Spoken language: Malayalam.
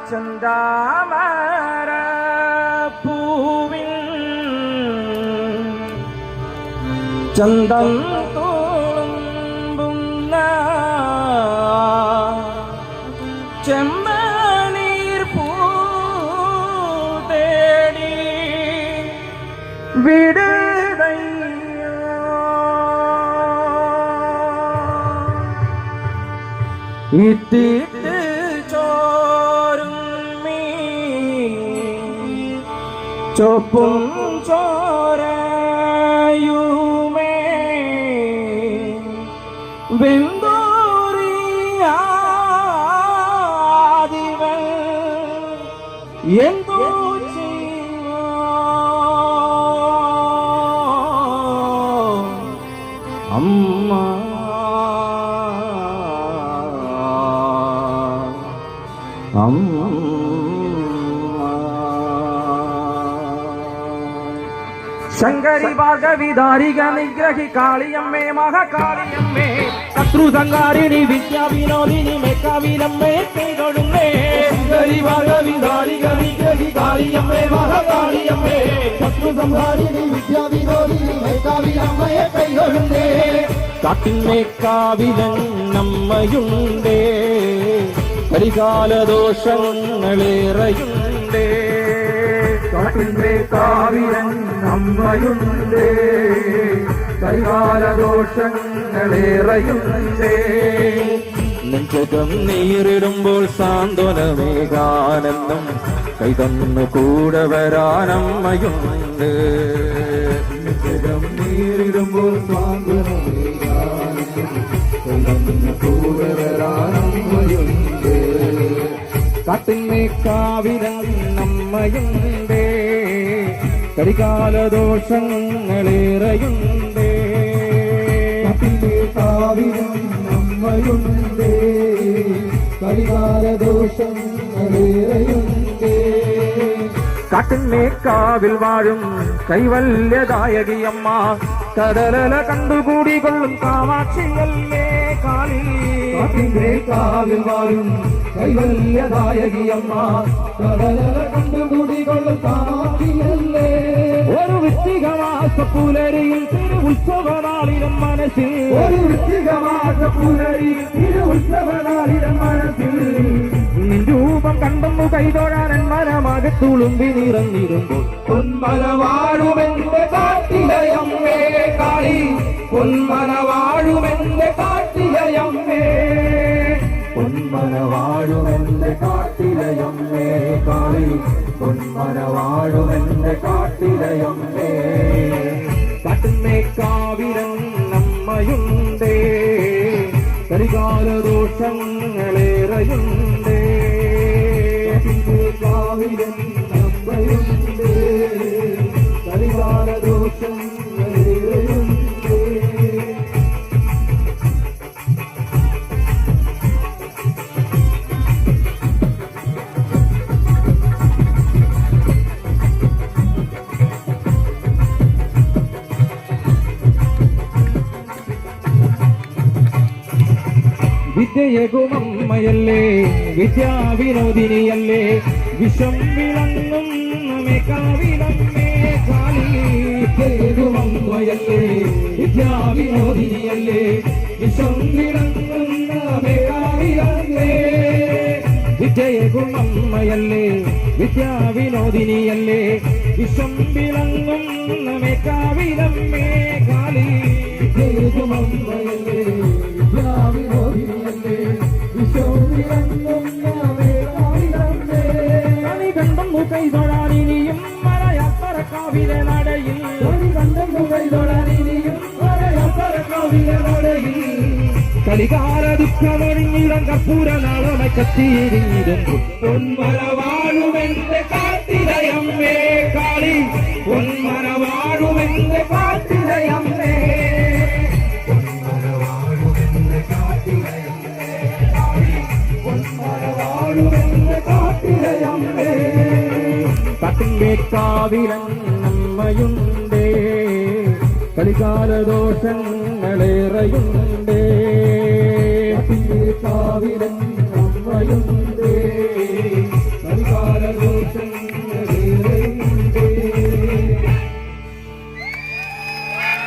ചെന്താമര പൂവിൻ ചന്തം തുളുമ്പുന്ന ചെമ്പനീർ പൂ തേടി വിടുതയ്യോ ഇത്തിട്ട് ചോരും മീ ചൊപ്പും ചോരയുമേ വെന്തൂറിയാദിവൻ എന്തോ അമ്മ ശങ്കരി ഭാഗവിധാരിക നിഗ്രഹി കാളിയമ്മേ മഹാകാളിയമ്മേ ശത്രു സംഹാരിണി വിദ്യാവിനോദിനി മേക്കാവിലമ്മേ കൈതൊഴുന്നേ ശങ്കരി ഭാഗവിധാരിക നിഗ്രഹി കാളിയമ്മേ മഹാകാളിയമ്മേ ശത്രു സംഹാരിണി വിദ്യാവിനോദിനി മേക്കാവിലമ്മേ കൈതൊഴുന്നേ കാട്ടിന്മേക്കാവിലമ്മയുണ്ടേ കരികാലദോഷങ്ങളേറെയുണ്ടേ കാട്ടിന്റെ കാവിലൻ അമ്മയുണ്ടേ കരികാലദോഷങ്ങളേറെയുണ്ടേ നെഞ്ചകം നീറിടുമ്പോൾ സാന്ത്വനമേകാനെന്നും കൈതന്നു കൂടെ വരാനമ്മയുണ്ട് നെഞ്ചകം നീറിടുമ്പോൾ സാന്ത്വനമേകാനെന്നും കൈതന്നു കൂടെ വരാനമ്മയുണ്ട് കാട്ടിന്റെ കാവിലൻ അമ്മയുണ്ടേ കരികാലദോഷങ്ങളേറെയുണ്ടേ കാട്ടിന്റെ കാവിലൻ അമ്മയുണ്ടേ കരികാലദോഷങ്ങളേറെയുണ്ടേ കാട്ടിന്റെ കാവിൽ വാഴും കൈവല്യദായകിയമ്മ കടലല കണ്ടുകൂടി കൊള്ളും കാമാക്ഷിയല്ലേ കാളി കാട്ടിന്റെ കാവിൽ വാഴും കൈവല്യദായകിയമ്മ കടലല കണ്ടുകൂടി കൊള്ളും കാമാക്ഷിയല്ലേ ഒരു വൃശ്ചികമാസ പുലരിയിൽ തിരുവുത്സവനാളിലും മനസ്സിൽ ഒരു വൃശ്ചികമാസ പുലരിയിൽ തിരുവുത്സവനാളിലും മനസ്സിൽ രൂപം കണ്ടെന്നു കൈതൊഴാൻ മനമാകെ തുളുമ്പി നിറഞ്ഞിരുമ്പോൾ പൊന്മല വാഴുമെന്റെ കാട്ടിലയമ്മേ കാളി പൊന്മല വാഴുമെന്റെ കാട്ടിലയമ്മേ പൊന്മല വാഴുമെന്റെ കാട്ടിലയമ്മേ കാളി പൊന്മല വാഴുമെന്റെ കാട്ടിലയമ്മേ കാട്ടിന്മേ കാവിലൻ അമ്മയുണ്ടേ കരികാലദോഷങ്ങളേറെയുണ്ടേ കാവിലൻ അമ്മയുണ്ടേ കരികാലദോഷങ്ങളേറെയുണ്ടേ വിദ്യയകുമമ്മയല്ലേ വിദ്യാവിനോദിനിയല്ലേ വിഷം വിളങ്ങും മേക്കാവിലമ്മേ കാളി വിദ്യയകുമമ്മയല്ലേ വിദ്യാവിനോദിനിയല്ലേ വിഷം വിളങ്ങും മേക്കാവിലമ്മേ വിദ്യയകുമമ്മയല്ലേ വിദ്യാവിനോദിനിയല്ലേ വിഷം വിളങ്ങും മേക്കാവിലമ്മേ കാളി വിദ്യയകുമമ്മയല്ലേ കൈതൊഴാനിനിയും മലയാത്രക്കാവിലെ നടയിൽ കളികാല ദുഃഖമൊഴിഞ്ഞിടം കർപ്പൂര നാളമായി കത്തിയിരിഞ്ഞിടുമ്പോൾ പൊന്മല വാഴുമെന്റെ കാട്ടിലയമ്മേ കാളി പൊന്മല വാഴുമെന്റെ കാട്ടിലയമ്മേ പൊന്മല വാഴുമെന്റെ കാട്ടിലയമ്മേ കാളി പൊന്മല വാഴുമെന്റെ കാട്ടിലയമ്മേ കാട്ടിന്റെ കാവിലൻ അമ്മയുണ്ടേ കളികാലദോഷങ്ങളേറെയുണ്ടേ കാവിലൻ അമ്മയുണ്ടേ